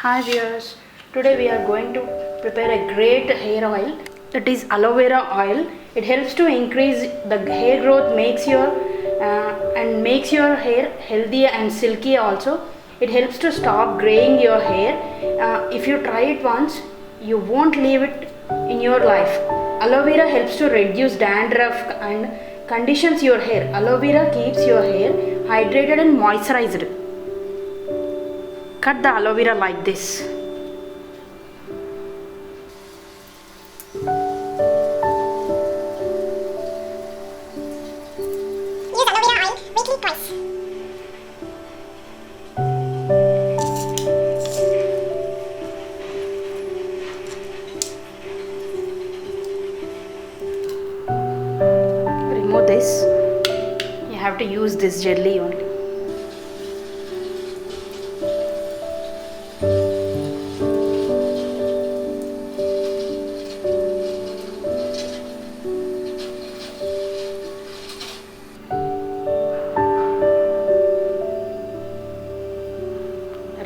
Hi viewers, today we are going to prepare a great hair oil, that is aloe vera oil. It helps to increase the hair growth, makes your hair healthy and silky also. It helps to stop graying your hair. If you try it once, you won't leave it in your life. Aloe vera helps to reduce dandruff and conditions your hair. Aloe vera keeps your hair hydrated and moisturized. Cut the aloe vera like this. Use aloe vera oil weekly twice. Remove this. You have to use this jelly only.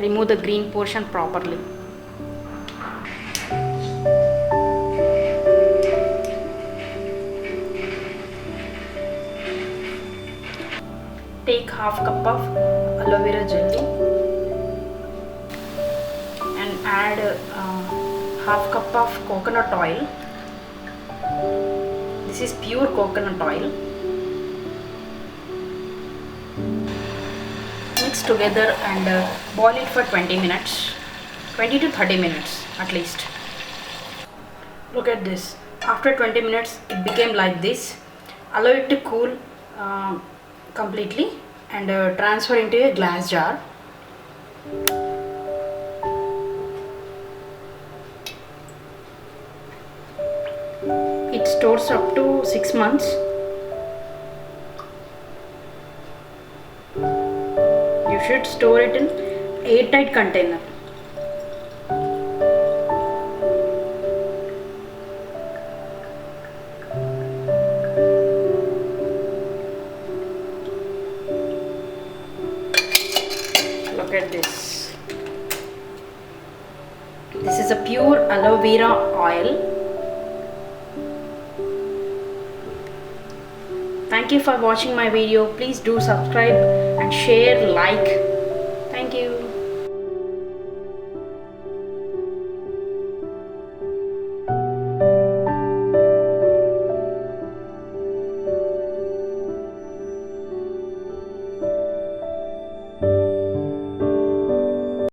Remove the green portion properly. Take half cup of aloe vera jelly and add half cup of coconut oil. This is pure coconut oil. Mix together and boil it for 20 minutes, 20 to 30 minutes at least. Look at this. After 20 minutes it became like this. Allow it to cool completely and transfer into a glass jar. It stores up to 6 months. You should store it in airtight container. Look at this. This is a pure aloe vera oil. Thank you for watching my video. Please do subscribe and share, like.